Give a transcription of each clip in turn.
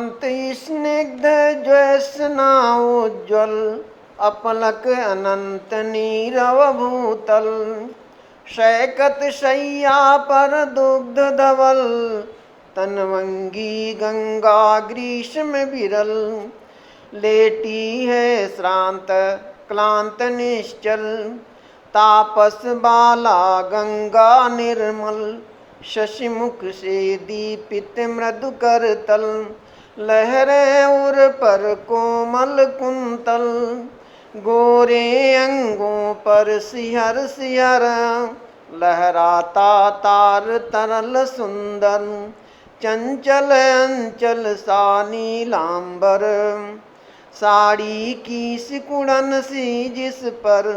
शांति स्निग्ध ज्योत्स्ना उज्ज्वल अपलक अनंत नीरव भूतल। शैकत शय्या पर दुग्ध धवल तनवंगी गंगा ग्रीष्म विरल। लेटी है श्रांत क्लांत निश्चल तापस बाला गंगा निर्मल। शशिमुख से दीपित मृदु कर तल लहरें उर पर कोमल कुंतल। गोरे अंगों पर सिहर सिहर लहराता तार तरल सुंदर। चंचल अंचल सा नीलांबर साड़ी की सिकुड़न सी जिस पर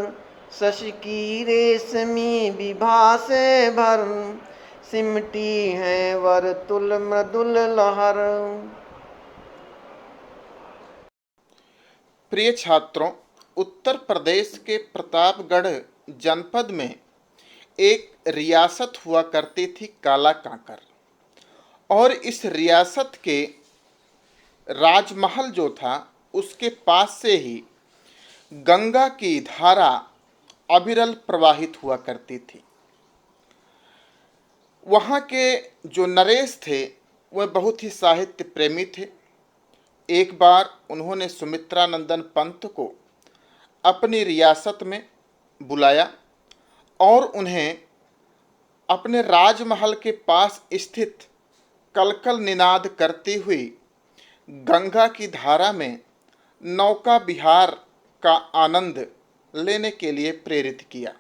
शशि की रेशमी विभा से भर सिमटी है वर्तुल मृदुल लहर। प्रिय छात्रों, उत्तर प्रदेश के प्रतापगढ़ जनपद में एक रियासत हुआ करती थी काला कांकर, और इस रियासत के राजमहल जो था उसके पास से ही गंगा की धारा अविरल प्रवाहित हुआ करती थी। वहाँ के जो नरेश थे वह बहुत ही साहित्य प्रेमी थे। एक बार उन्होंने सुमित्रानंदन पंत को अपनी रियासत में बुलाया और उन्हें अपने राजमहल के पास स्थित कलकल निनाद करती हुई गंगा की धारा में नौका विहार का आनंद लेने के लिए प्रेरित किया।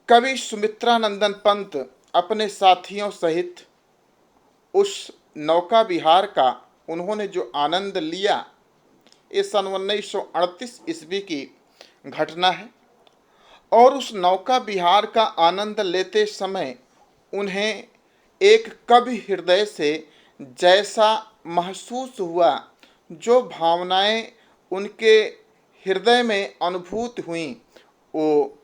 कवि सुमित्रानंदन पंत अपने साथियों सहित उस नौका विहार का उन्होंने जो आनंद लिया, ये सन 1938 ईस्वी की घटना है। और उस नौका विहार का आनंद लेते समय उन्हें एक कवि हृदय से जैसा महसूस हुआ, जो भावनाएं उनके हृदय में अनुभूत हुईं, वो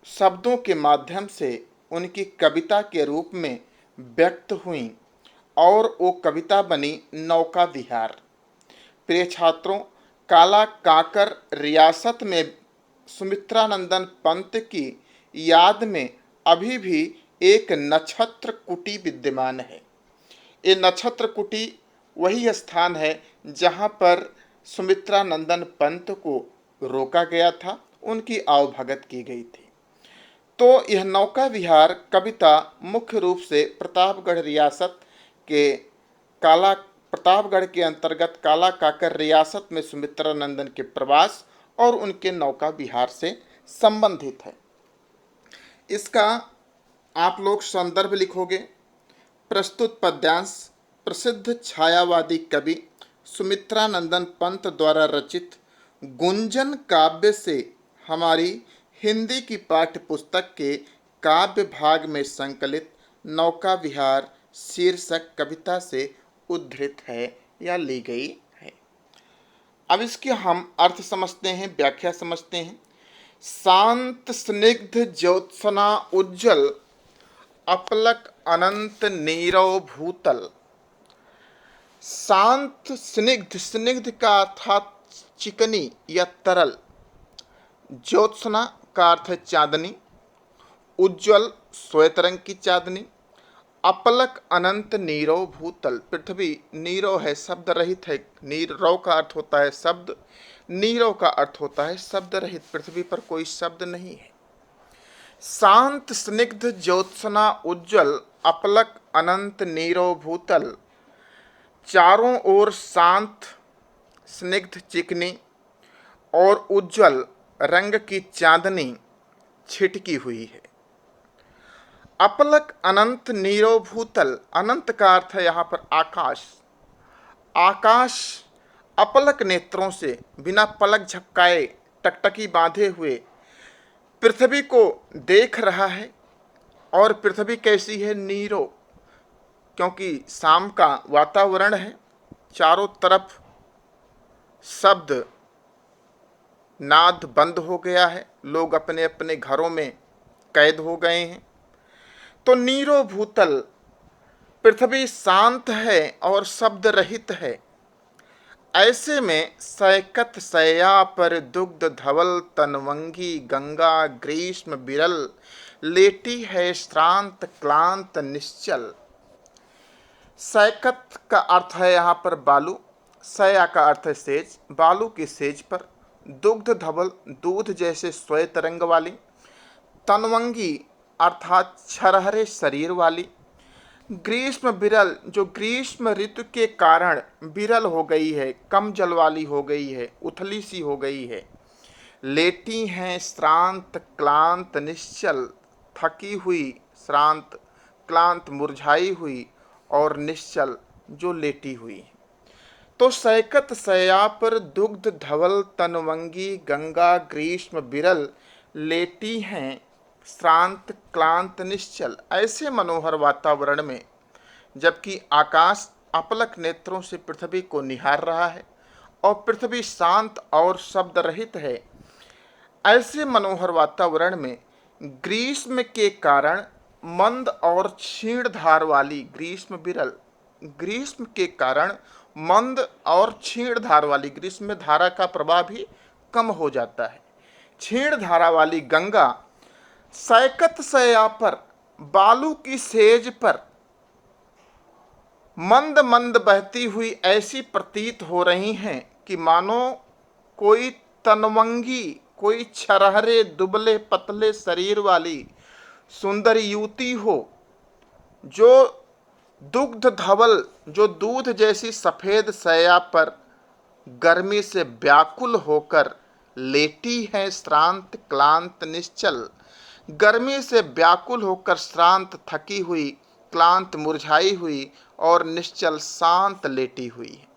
शब्दों के माध्यम से उनकी कविता के रूप में व्यक्त हुईं और वो कविता बनी नौका विहार। प्रिय छात्रों, काला कांकर रियासत में सुमित्रानंदन पंत की याद में अभी भी एक नक्षत्र कुटी विद्यमान है। ये नक्षत्र कुटी वही स्थान है जहाँ पर सुमित्रानंदन पंत को रोका गया था, उनकी आवभगत की गई थी। तो यह नौका विहार कविता मुख्य रूप से प्रतापगढ़ रियासत के प्रतापगढ़ के अंतर्गत काला काकर रियासत में सुमित्रानंदन के प्रवास और उनके नौका विहार से संबंधित है। इसका आप लोग संदर्भ लिखोगे। प्रस्तुत पद्यांश प्रसिद्ध छायावादी कवि सुमित्रानंदन पंत द्वारा रचित गुंजन काव्य से हमारी हिंदी की पाठ्य पुस्तक के काव्य भाग में संकलित नौका विहार शीर्षक कविता से उद्धृत है या ली गई है। अब इसके हम अर्थ समझते हैं, व्याख्या समझते हैं। शांत स्निग्ध ज्योत्सना उज्जवल अपलक अनंत नीरव भूतल। शांत स्निग्ध, स्निग्ध का अर्थात चिकनी या तरल, ज्योत्सना का अर्थ है चांदनी, उज्जवल श्वेत रंग की चांदनी, अपलक अनंत नीरव भूतल। पृथ्वी नीरव है, शब्द रहित है। नीरव का अर्थ होता है शब्द, नीरव का अर्थ होता है शब्द रहित। पृथ्वी पर कोई शब्द नहीं है। शांत स्निग्ध ज्योत्सना उज्जवल अपलक अनंत नीरव भूतल। चारों ओर शांत स्निग्ध चिकनी और उज्जवल रंग की चांदनी छिटकी हुई है। अपलक अनंत नीरव भूतल, अनंत का अर्थ है यहाँ पर आकाश। आकाश अपलक नेत्रों से बिना पलक झपकाए टकटकी बांधे हुए पृथ्वी को देख रहा है। और पृथ्वी कैसी है? नीरव, क्योंकि शाम का वातावरण है, चारों तरफ शब्द नाद बंद हो गया है, लोग अपने अपने घरों में कैद हो गए हैं। तो नीरो भूतल, पृथ्वी शांत है और शब्द रहित है। ऐसे में सैकत सया पर दुग्ध धवल तनवंगी गंगा ग्रीष्म बिरल लेटी है श्रांत क्लांत निश्चल। सैकत का अर्थ है यहाँ पर बालू, सया का अर्थ है सेज, बालू की सेज पर, दुग्ध धवल दूध जैसे श्वेत रंग वाली, तनवंगी अर्थात छरहरे शरीर वाली, ग्रीष्म बिरल जो ग्रीष्म ऋतु के कारण बिरल हो गई है, कम जल वाली हो गई है, उथली सी हो गई है, लेटी हैं श्रांत क्लांत निश्चल, थकी हुई, श्रांत क्लांत मुरझाई हुई और निश्चल जो लेटी हुई। तो सैकत सया पर दुग्ध धवल तनवंगी गंगा ग्रीष्म बिरल लेटी हैं श्रांत क्लांत निश्चल। ऐसे मनोहर वातावरण में जबकि आकाश अपलक नेत्रों से पृथ्वी को निहार रहा है और पृथ्वी शांत और शब्द रहित है, ऐसे मनोहर वातावरण में ग्रीष्म के कारण मंद और क्षीण धार वाली ग्रीष्म बिरल, ग्रीष्म के कारण मंद और क्षीण धार वाली, ग्रीष्म में धारा का प्रवाह भी कम हो जाता है, क्षीण धारा वाली गंगा सैकत सया पर बालू की सेज पर मंद मंद बहती हुई ऐसी प्रतीत हो रही हैं कि मानो कोई तनवंगी, कोई छरहरे दुबले पतले शरीर वाली सुंदर युवती हो, जो दुग्ध धवल जो दूध जैसी सफेद सया पर गर्मी से व्याकुल होकर लेटी है श्रांत क्लांत निश्चल, गर्मी से व्याकुल होकर श्रांत थकी हुई, क्लांत मुरझाई हुई और निश्चल शांत लेटी हुई है।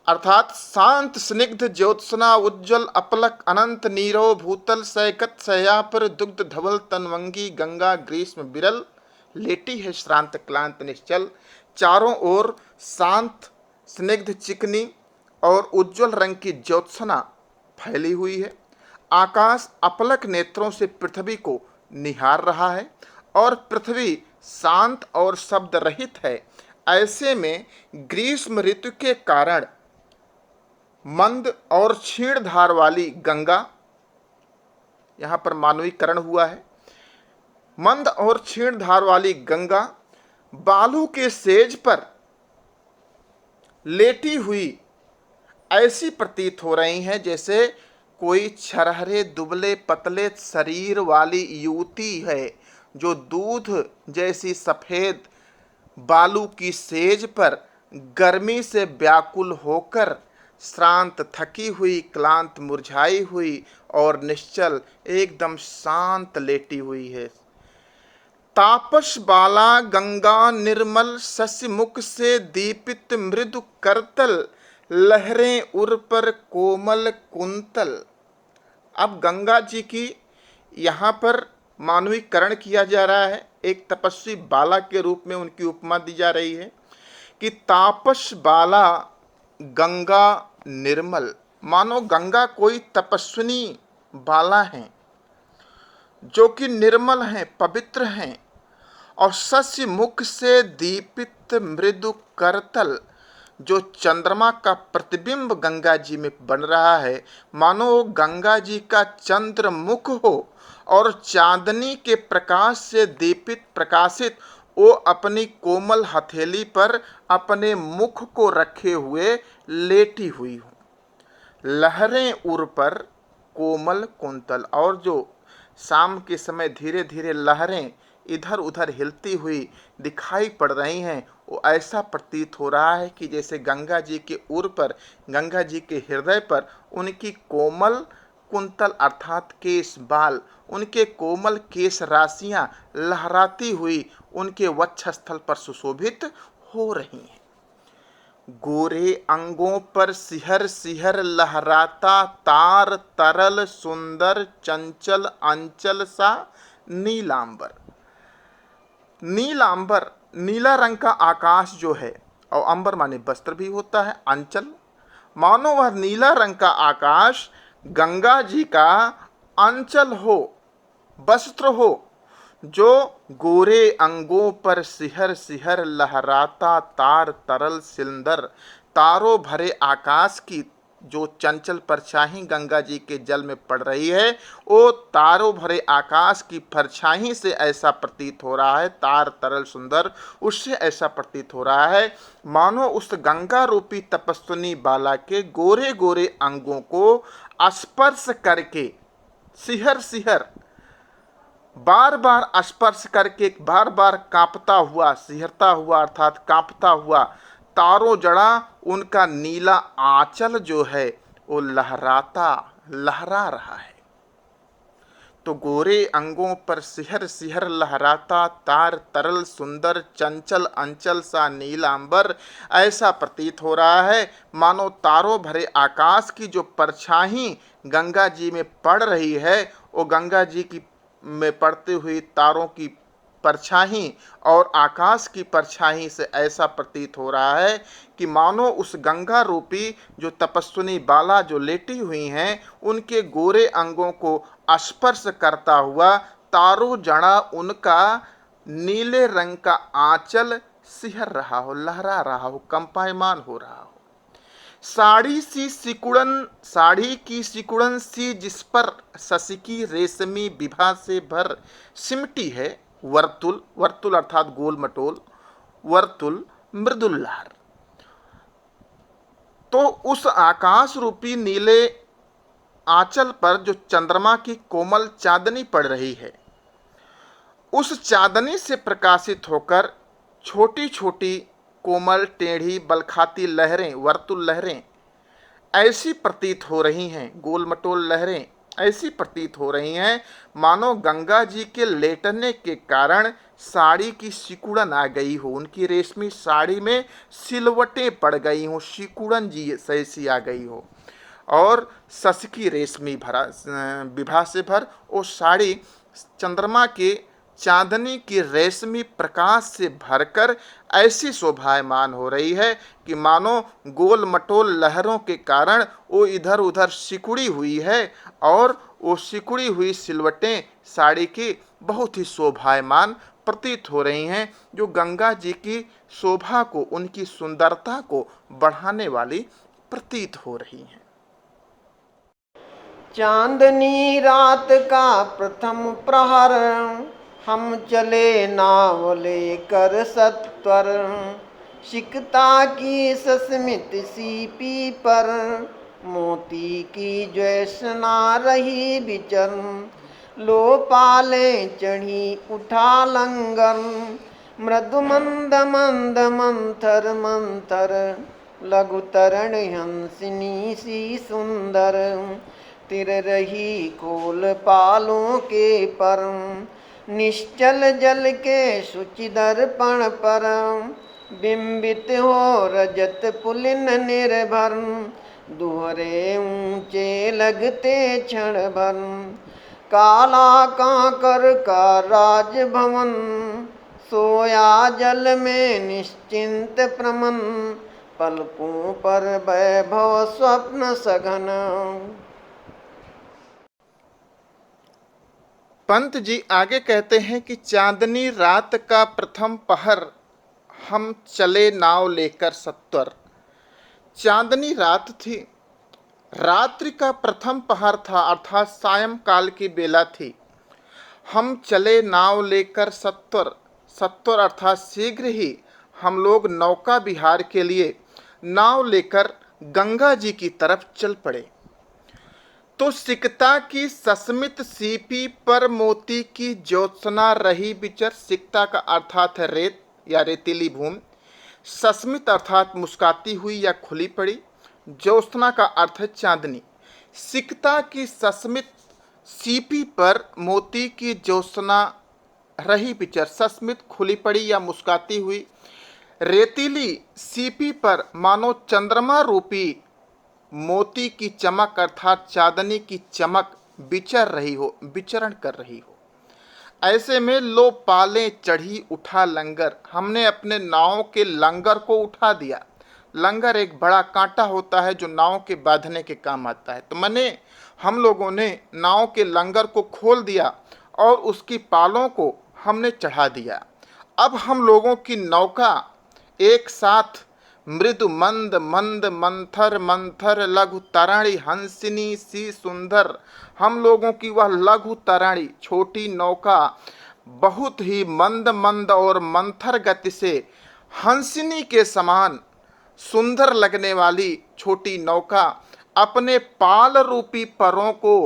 अर्थात शांत स्निग्ध ज्योत्सना उज्ज्वल अपलक अनंत नीरव भूतल सैकत सया पर दुग्ध धवल तनवंगी गंगा ग्रीष्म बिरल लेटी है श्रांत क्लांत निश्चल। चारों ओर शांत स्निग्ध चिकनी और उज्ज्वल रंग की ज्योत्सना फैली हुई है। आकाश अपलक नेत्रों से पृथ्वी को निहार रहा है और पृथ्वी शांत और शब्द रहित है। ऐसे में ग्रीष्म ऋतु के कारण मंद और क्षीण धार वाली गंगा, यहाँ पर मानवीकरण हुआ है, मंद और क्षीण धार वाली गंगा बालू के सेज पर लेटी हुई ऐसी प्रतीत हो रही हैं जैसे कोई छरहरे दुबले पतले शरीर वाली युवती है, जो दूध जैसी सफेद बालू की सेज पर गर्मी से व्याकुल होकर श्रांत थकी हुई, क्लांत मुरझाई हुई और निश्चल एकदम शांत लेटी हुई है। तापस बाला गंगा निर्मल शशि मुख से दीपित मृदु करतल लहरें उर पर कोमल कुंतल। अब गंगा जी की यहाँ पर मानवीकरण किया जा रहा है, एक तपस्वी बाला के रूप में उनकी उपमा दी जा रही है कि तापस बाला गंगा निर्मल, मानो गंगा कोई तपस्विनी बाला हैं जो कि निर्मल हैं, पवित्र हैं, और शशि मुख से दीपित मृदु करतल, जो चंद्रमा का प्रतिबिंब गंगा जी में बन रहा है, मानो गंगा जी का चंद्र मुख हो और चांदनी के प्रकाश से दीपित प्रकाशित वो अपनी कोमल हथेली पर अपने मुख को रखे हुए लेटी हुई हो। लहरें उर पर कोमल कुंतल, और जो शाम के समय धीरे धीरे लहरें इधर उधर हिलती हुई दिखाई पड़ रही हैं, वो ऐसा प्रतीत हो रहा है कि जैसे गंगा जी के उर पर, गंगा जी के हृदय पर उनकी कोमल कुंतल अर्थात केश बाल, उनके कोमल केश राशियां लहराती हुई उनके वक्षस्थल पर सुशोभित हो रही हैं। गोरे अंगों पर सिहर सिहर लहराता तार तरल सुंदर चंचल अंचल सा नीलांबर। नीलांबर नीला रंग का आकाश जो है, और अंबर माने वस्त्र भी होता है, अंचल मानो वह नीला रंग का आकाश गंगा जी का अंचल हो, वस्त्र हो, जो गोरे अंगों पर सिहर सिहर लहराता तार तरल सिंदर। तारों भरे आकाश की जो चंचल परछाई गंगा जी के जल में पड़ रही है, वो तारों भरे आकाश की परछाई से ऐसा प्रतीत हो रहा है, तार तरल सुंदर, उससे ऐसा प्रतीत हो रहा है मानो उस गंगा रूपी तपस्विनी बाला के गोरे गोरे अंगों को स्पर्श करके सिहर सिहर बार बार स्पर्श करके बार बार कांपता हुआ, सिहरता हुआ अर्थात कांपता हुआ तारों जड़ा उनका नीला आंचल जो है वो लहरा रहा है। तो गोरे अंगों पर सिहर सिहर लहराता तार तरल सुंदर चंचल अंचल सा नीला अंबर, ऐसा प्रतीत हो रहा है मानो तारों भरे आकाश की जो परछाई गंगा जी में पड़ रही है, वो गंगा जी की में पड़ती हुई तारों की परछाई और आकाश की परछाई से ऐसा प्रतीत हो रहा है कि मानो उस गंगा रूपी जो तपस्विनी बाला जो लेटी हुई हैं, उनके गोरे अंगों को स्पर्श करता हुआ तारों जड़ा उनका नीले रंग का आंचल सिहर रहा हो, लहरा रहा हो, कंपायमान हो रहा हो। साड़ी की सिकुड़न सी जिस पर शशिकी रेशमी विभा से भर सिमटी है वर्तुल, वर्तुल अर्थात गोल मटोल, वर्तुल मृदुल लहर। तो उस आकाश रूपी नीले आंचल पर जो चंद्रमा की कोमल चांदनी पड़ रही है, उस चांदनी से प्रकाशित होकर छोटी छोटी कोमल टेढ़ी बलखाती लहरें, वर्तुल लहरें ऐसी प्रतीत हो रही हैं, गोल मटोल लहरें ऐसी प्रतीत हो रही हैं मानो गंगा जी के लेटने के कारण साड़ी की सिकुड़न आ गई हो, उनकी रेशमी साड़ी में सिलवटें पड़ गई हो, सिकुड़न जी ऐसी आ गई हो। और शशिकी रेशमी भरा विभा से भर वो साड़ी चंद्रमा के चांदनी की रेशमी प्रकाश से भरकर ऐसी शोभायमान हो रही है कि मानो गोल मटोल लहरों के कारण वो इधर उधर सिकुड़ी हुई है और वो सिकुड़ी हुई सिलवटें साड़ी की बहुत ही शोभायमान प्रतीत हो रही हैं, जो गंगा जी की शोभा को, उनकी सुंदरता को बढ़ाने वाली प्रतीत हो रही हैं। चांदनी रात का प्रथम प्रहर, हम चले नाव लेकर सत्वर। सिकता की सस्मित सीपी पर, मोती की ज्योत्सना रही विचर। लो पाले चढ़ी उठा लंगर, मृदु मंद मंद मंथर मंथर। लघु तरण हंसिनी सी सुंदर, तिर रही खोल पालों के पर। निश्चल जल के शुचि दर्पण पर, बिंबित हो रजत पुलिन निर्भर। दोहरे ऊंचे लगते क्षण भर, काला कांकर का राजभवन। सोया जल में निश्चिंत प्रमन, पलकों पर वैभव स्वप्न सघन। पंत जी आगे कहते हैं कि चांदनी रात का प्रथम पहर, हम चले नाव लेकर सत्वर। चांदनी रात थी, रात्रि का प्रथम पहर था अर्थात सायंकाल की बेला थी। हम चले नाव लेकर सत्वर, सत्वर अर्थात शीघ्र ही हम लोग नौका विहार के लिए नाव लेकर गंगा जी की तरफ चल पड़े। तो सिकता की सस्मित सीपी पर मोती की ज्योत्सना रही विचर। सिकता का अर्थात है रेत या रेतीली भूमि, सस्मित अर्थात मुस्काती हुई या खुली पड़ी, ज्योत्सना का अर्थ है चांदनी। सिकता की सस्मित सीपी पर मोती की ज्योत्सना रही विचर, सस्मित खुली पड़ी या मुस्काती हुई। रेतीली सीपी पर मानो चंद्रमा रूपी मोती की चमक अर्थात चांदनी की चमक विचर रही हो, विचरण कर रही हो। ऐसे में लो पाले चढ़ी उठा लंगर, हमने अपने नाव के लंगर को उठा दिया। लंगर एक बड़ा कांटा होता है जो नाव के बांधने के काम आता है। तो मैंने हम लोगों ने नाव के लंगर को खोल दिया और उसकी पालों को हमने चढ़ा दिया। अब हम लोगों की नौका एक साथ मृदु मंद मंद मंथर मंथर लघु तराणी हंसिनी सी सुंदर, हम लोगों की वह लघु तराणी छोटी नौका बहुत ही मंद मंद और मंथर गति से हंसिनी के समान सुंदर लगने वाली छोटी नौका अपने पाल रूपी परों को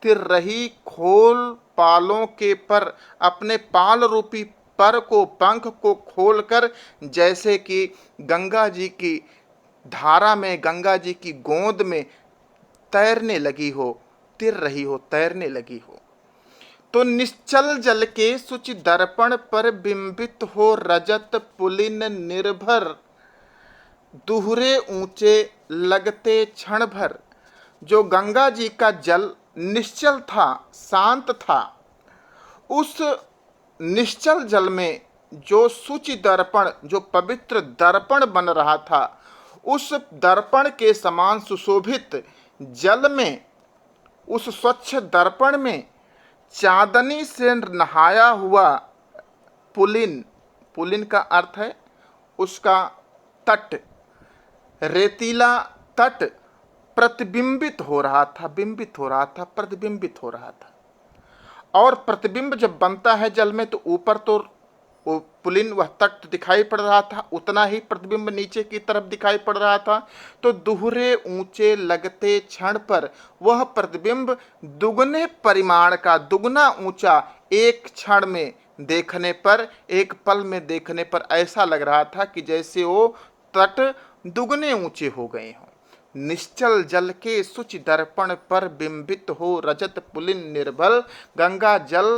तिर रही खोल पालों के पर अपने पाल रूपी पर को पंख को खोलकर जैसे कि गंगा जी की धारा में गंगा जी की गोंद में तैरने लगी हो, तिर रही हो, तैरने लगी हो। तो निश्चल जल के सुचि दर्पण पर बिंबित हो रजत पुलिन निर्भर, दुहरे ऊंचे लगते क्षण भर। जो गंगा जी का जल निश्चल था, शांत था, उस निश्चल जल में जो शुचि दर्पण, जो पवित्र दर्पण बन रहा था, उस दर्पण के समान सुशोभित जल में, उस स्वच्छ दर्पण में चांदनी से नहाया हुआ पुलिन, पुलिन का अर्थ है उसका तट, रेतीला तट प्रतिबिंबित हो रहा था, बिंबित हो रहा था, प्रतिबिंबित हो रहा था। और प्रतिबिंब जब बनता है जल में तो ऊपर तो वो पुलिन वह तट दिखाई पड़ रहा था, उतना ही प्रतिबिंब नीचे की तरफ दिखाई पड़ रहा था। तो दुहरे ऊंचे लगते क्षण पर वह प्रतिबिंब दुगने परिमाण का, दुगना ऊंचा एक क्षण में देखने पर, एक पल में देखने पर ऐसा लग रहा था कि जैसे वो तट दुगने ऊंचे हो गए हों। निश्चल जल के सुच दर्पण पर बिंबित हो रजत पुलिन निर्भल, गंगा जल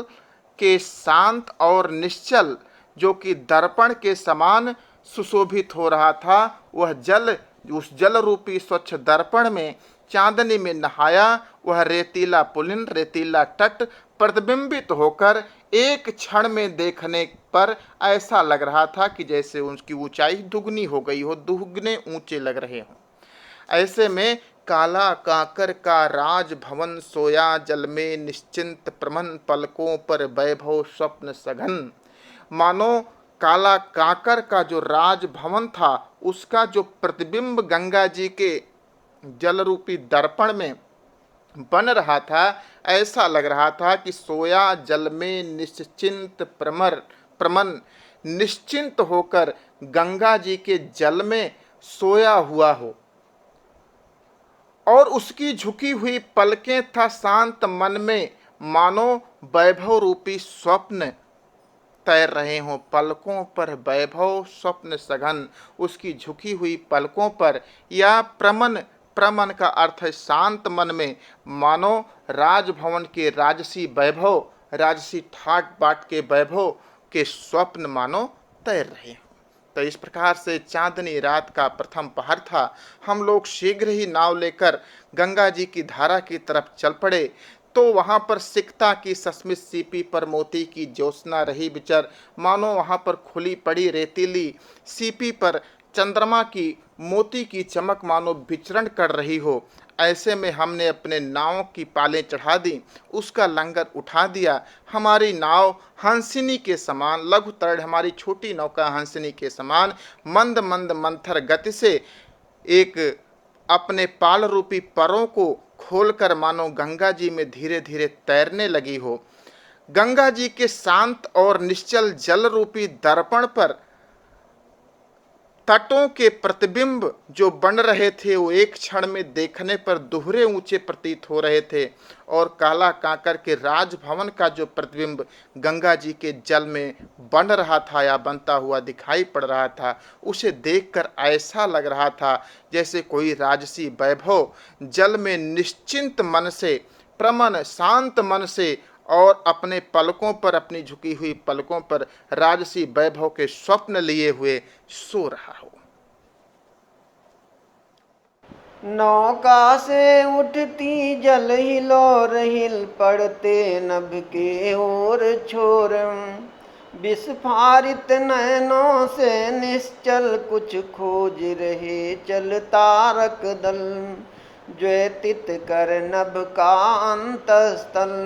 के शांत और निश्चल जो कि दर्पण के समान सुशोभित हो रहा था, वह जल, उस जल रूपी स्वच्छ दर्पण में चांदनी में नहाया वह रेतीला पुलिन, रेतीला तट प्रतिबिंबित होकर एक क्षण में देखने पर ऐसा लग रहा था कि जैसे उसकी ऊंचाई दुगनी हो गई हो, दुगने ऊंचे लग रहे हों। ऐसे में काला काकर का राज भवन सोया जल में निश्चिंत प्रमन, पलकों पर वैभव स्वप्न सघन। मानो काला काकर का जो राज भवन था उसका जो प्रतिबिंब गंगा जी के जल रूपी दर्पण में बन रहा था, ऐसा लग रहा था कि सोया जल में निश्चिंत प्रमन, निश्चिंत होकर गंगा जी के जल में सोया हुआ हो और उसकी झुकी हुई पलकें था शांत मन में मानो वैभव रूपी स्वप्न तैर रहे हों। पलकों पर वैभव स्वप्न सघन, उसकी झुकी हुई पलकों पर या प्रमन, प्रमन का अर्थ है शांत मन में, मानो राजभवन के राजसी वैभव, राजसी ठाट बाट के वैभव के स्वप्न मानो तैर रहे हों। तो इस प्रकार से चांदनी रात का प्रथम पहर था। हम लोग शीघ्र ही नाव लेकर गंगा जी की धारा की तरफ चल पड़े। तो वहाँ पर सिकता की सस्मित सीपी पर मोती की ज्योत्सना रही विचर, मानो वहाँ पर खुली पड़ी रेतीली सीपी पर चंद्रमा की मोती की चमक मानो विचरण कर रही हो। ऐसे में हमने अपने नाव की पालें चढ़ा दी, उसका लंगर उठा दिया। हमारी नाव हंसिनी के समान, लघु तरण हमारी छोटी नौका हंसिनी के समान मंद मंद मंथर गति से एक अपने पाल रूपी परों को खोलकर मानो गंगा जी में धीरे धीरे तैरने लगी हो। गंगा जी के शांत और निश्चल जल रूपी दर्पण पर तटों के प्रतिबिंब जो बन रहे थे वो एक क्षण में देखने पर दोहरे ऊंचे प्रतीत हो रहे थे और काला काकर के राजभवन का जो प्रतिबिंब गंगा जी के जल में बन रहा था या बनता हुआ दिखाई पड़ रहा था, उसे देखकर ऐसा लग रहा था जैसे कोई राजसी वैभव जल में निश्चिंत मन से, प्रमन शांत मन से और अपने पलकों पर, अपनी झुकी हुई पलकों पर राजसी वैभव के स्वप्न लिए हुए सो रहा हो। नौका से उठती जल हिलोर हिल पड़ते नभ के ओर छोर, विस्फारित नयनों से निश्चल कुछ खोज रहे चल तारक दल, ज्योतित कर नभ का अंतस्थल।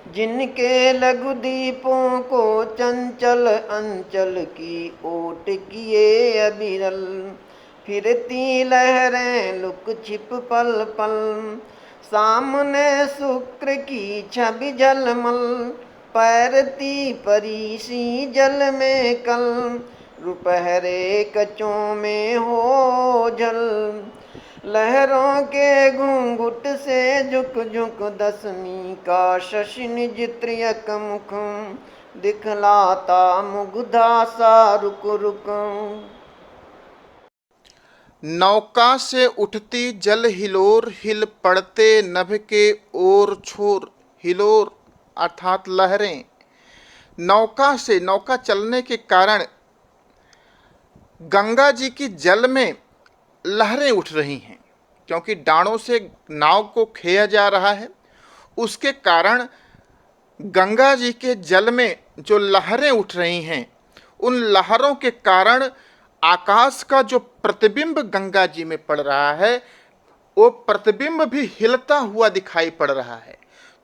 जिनके लघु दीपों को चंचल अंचल की ओट किए अबिरल, फिरती लहरें लुक छिप पल पल, सामने शुक्र की छवि झलमल, पैरती परी सी जल में कल, रुपहरे कचों में हो जल, लहरों के घूंघट से झुक झुक दसवीं का शशि निज त्रियक मुख, दिखलाता मुग्धा सा रुक रुक। नौका से उठती जल हिलोर, हिल पड़ते नभ के ओर छोर। हिलोर अर्थात लहरें। नौका से, नौका चलने के कारण गंगा जी की जल में लहरें उठ रही हैं, क्योंकि डाणों से नाव को खेया जा रहा है। उसके कारण गंगा जी के जल में जो लहरें उठ रही हैं, उन लहरों के कारण आकाश का जो प्रतिबिंब गंगा जी में पड़ रहा है, वो प्रतिबिंब भी हिलता हुआ दिखाई पड़ रहा है।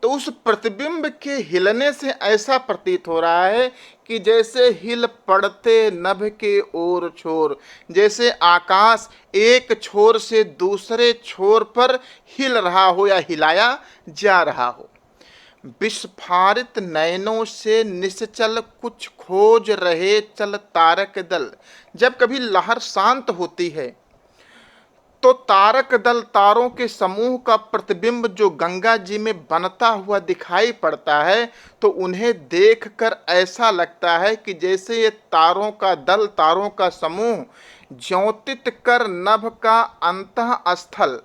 तो उस प्रतिबिंब के हिलने से ऐसा प्रतीत हो रहा है कि जैसे हिल पड़ते नभ के ओर छोर, जैसे आकाश एक छोर से दूसरे छोर पर हिल रहा हो या हिलाया जा रहा हो। विस्फारित नयनों से निश्चल कुछ खोज रहे चल तारक दल। जब कभी लहर शांत होती है तो तारक दल, तारों के समूह का प्रतिबिंब जो गंगा जी में बनता हुआ दिखाई पड़ता है, तो उन्हें देखकर ऐसा लगता है कि जैसे ये तारों का दल, तारों का समूह ज्योतित कर नभ का अंतः स्थल,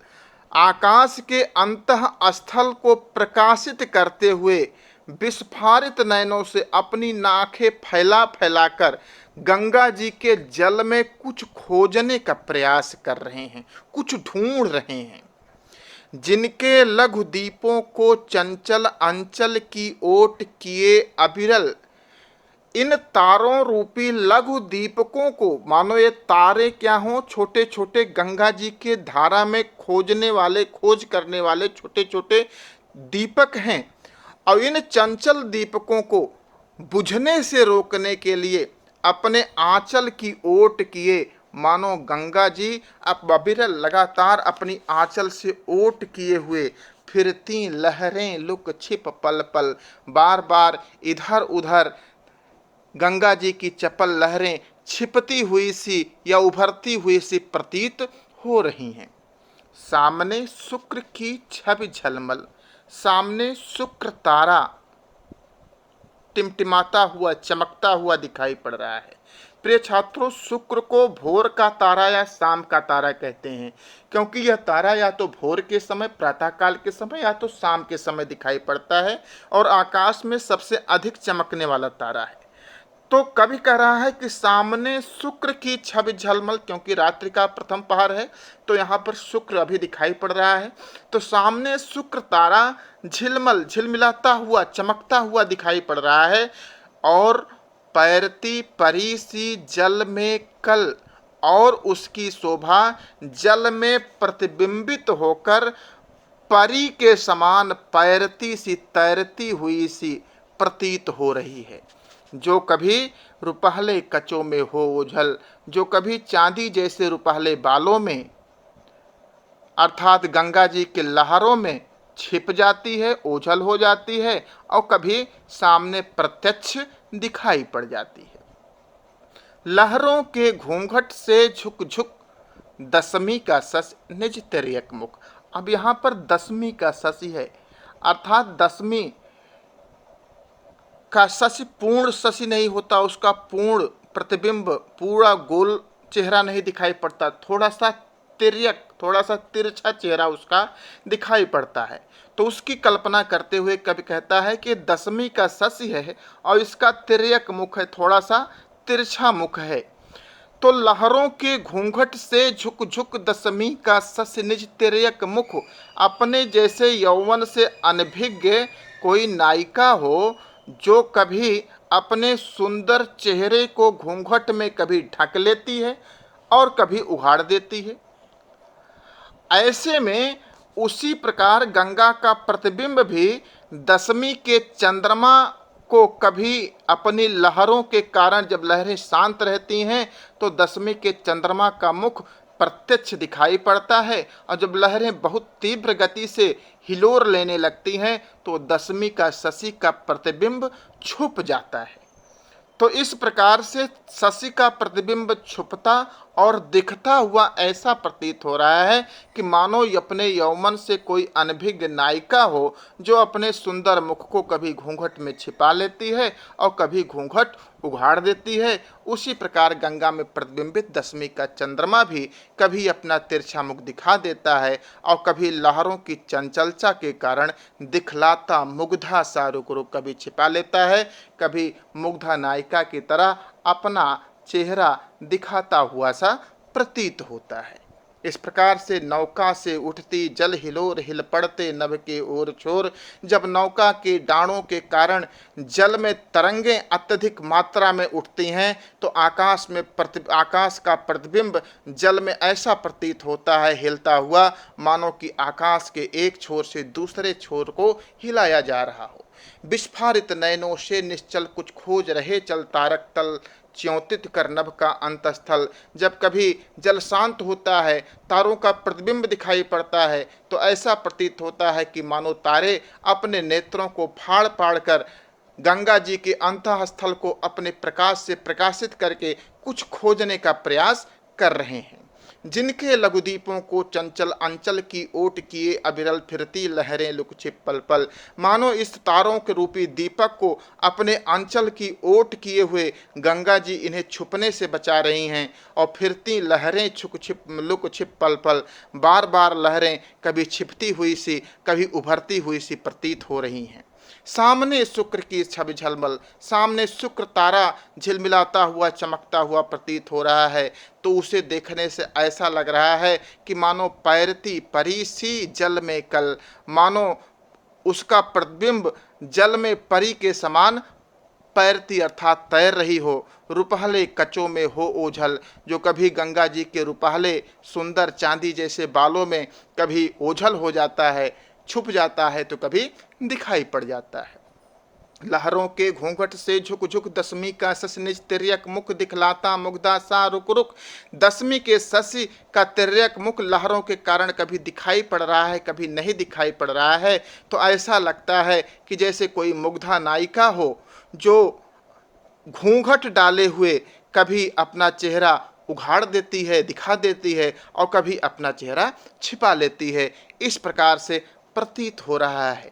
आकाश के अंतः स्थल को प्रकाशित करते हुए विस्फारित नयनों से अपनी नाखें फैला फैलाकर गंगा जी के जल में कुछ खोजने का प्रयास कर रहे हैं, कुछ ढूंढ रहे हैं। जिनके लघु दीपों को चंचल अंचल की ओट किए अबिरल, इन तारों रूपी लघु दीपकों को, मानो ये तारे क्या हों, छोटे छोटे गंगा जी के धारा में खोजने वाले, खोज करने वाले छोटे छोटे दीपक हैं। और इन चंचल दीपकों को बुझने से रोकने के लिए अपने आंचल की ओट किए, मानो गंगा जी अब अबिरल लगातार अपनी आंचल से ओट किए हुए फिरती लहरें लुक छिप पल पल, बार बार इधर उधर गंगा जी की चपल लहरें छिपती हुई सी या उभरती हुई सी प्रतीत हो रही हैं। सामने शुक्र की छवि झलमल, सामने शुक्र तारा टिमटिमाता हुआ, चमकता हुआ दिखाई पड़ रहा है। प्रिय छात्रों, शुक्र को भोर का तारा या शाम का तारा कहते हैं, क्योंकि यह तारा या तो भोर के समय, प्रातःकाल के समय, या तो शाम के समय दिखाई पड़ता है और आकाश में सबसे अधिक चमकने वाला तारा है। तो कभी कह रहा है कि सामने शुक्र की छवि झलमल, क्योंकि रात्रि का प्रथम पहर है, तो यहाँ पर शुक्र अभी दिखाई पड़ रहा है। तो सामने शुक्र तारा झिलमल, झिलमिलाता हुआ, चमकता हुआ दिखाई पड़ रहा है। और पैरती परी सी जल में कल, और उसकी शोभा जल में प्रतिबिंबित होकर परी के समान पैरती सी, तैरती हुई सी प्रतीत हो रही है। जो कभी रुपहले कचों में हो ओझल, जो कभी चांदी जैसे रुपहले बालों में अर्थात गंगा जी के लहरों में छिप जाती है, ओझल हो जाती है, और कभी सामने प्रत्यक्ष दिखाई पड़ जाती है। लहरों के घूंघट से झुक झुक दसवीं का सस निज तिर्यक मुख। अब यहाँ पर दसवीं का शशि है, अर्थात दसवीं का शशि पूर्ण शशि नहीं होता, उसका पूर्ण प्रतिबिंब, पूरा गोल चेहरा नहीं दिखाई पड़ता, थोड़ा सा तिर्यक, थोड़ा सा तिरछा चेहरा उसका दिखाई पड़ता है। तो उसकी कल्पना करते हुए कवि कहता है कि दसवीं का शशि है और इसका तिर्यक मुख है, थोड़ा सा तिरछा मुख है। तो लहरों के घूंघट से झुक झुक दसवीं का शशि निज तिर्यक मुख। अपने जैसे यौवन से अनभिज्ञ कोई नायिका हो, जो कभी अपने सुंदर चेहरे को घूंघट में कभी ढक लेती है और कभी उघाड़ देती है। ऐसे में उसी प्रकार गंगा का प्रतिबिंब भी दशमी के चंद्रमा को कभी अपनी लहरों के कारण, जब लहरें शांत रहती हैं तो दशमी के चंद्रमा का मुख प्रत्यक्ष दिखाई पड़ता है, और जब लहरें बहुत तीव्र गति से हिलोर लेने लगती हैं तो दशमी का शशि का प्रतिबिंब छुप जाता है। तो इस प्रकार से शशि का प्रतिबिंब छुपता और दिखता हुआ ऐसा प्रतीत हो रहा है कि मानो अपने यौवन से कोई अनभिज्ञ नायिका हो, जो अपने सुंदर मुख को कभी घूंघट में छिपा लेती है और कभी घूंघट उघाड़ देती है। उसी प्रकार गंगा में प्रतिबिंबित दशमी का चंद्रमा भी कभी अपना तिरछा मुख दिखा देता है और कभी लहरों की चंचलता के कारण दिखलाता मुग्धा सा रुक रुक कभी छिपा लेता है, कभी मुग्धा नायिका की तरह अपना चेहरा दिखाता हुआ सा प्रतीत होता है। इस प्रकार से नौका से उठती जल हिलोर हिल पड़ते नभ के ओर छोर। जब नौका के डाणों के कारण जल में तरंगें अत्यधिक मात्रा में उठती हैं तो आकाश का प्रतिबिंब जल में ऐसा प्रतीत होता है हिलता हुआ, मानो कि आकाश के एक छोर से दूसरे छोर को हिलाया जा रहा हो। विस्फारित नयनों से निश्चल कुछ खोज रहे चल तारक तल, च्योतित कर नभ का अंतस्थल। जब कभी जल शांत होता है, तारों का प्रतिबिंब दिखाई पड़ता है तो ऐसा प्रतीत होता है कि मानो तारे अपने नेत्रों को फाड़ फाड़ कर गंगा जी के अंतःस्थल को अपने प्रकाश से प्रकाशित करके कुछ खोजने का प्रयास कर रहे हैं। जिनके लघुदीपों को चंचल अंचल की ओट किए अविरल फिरती लहरें लुक छिप पल पल। मानो इस तारों के रूपी दीपक को अपने अंचल की ओट किए हुए गंगा जी इन्हें छुपने से बचा रही हैं और फिरती लहरें लुक छिप पल पल। बार बार लहरें कभी छिपती हुई सी कभी उभरती हुई सी प्रतीत हो रही हैं। सामने शुक्र की छवि झलमल, सामने शुक्र तारा झिलमिलाता हुआ चमकता हुआ प्रतीत हो रहा है, तो उसे देखने से ऐसा लग रहा है कि मानो पैरती परी सी जल में कल, मानो उसका प्रतिबिंब जल में परी के समान पैरती अर्थात तैर रही हो। रुपहले कचों में हो ओझल, जो कभी गंगा जी के रुपहले सुंदर चांदी जैसे बालों में कभी ओझल हो जाता है, छुप जाता है, तो कभी दिखाई पड़ जाता है। लहरों के घूंघट से झुक झुक दशमी का शशि निज तिर्यक मुख दिखलाता मुग्धा सा रुक रुक। दशमी के शशि का तिर्यक मुख लहरों के कारण कभी दिखाई पड़ रहा है, कभी नहीं दिखाई पड़ रहा है, तो ऐसा लगता है कि जैसे कोई मुग्धा नायिका हो जो घूंघट डाले हुए कभी अपना चेहरा उघाड़ देती है, दिखा देती है, और कभी अपना चेहरा छिपा लेती है। इस प्रकार से प्रतीत हो रहा है।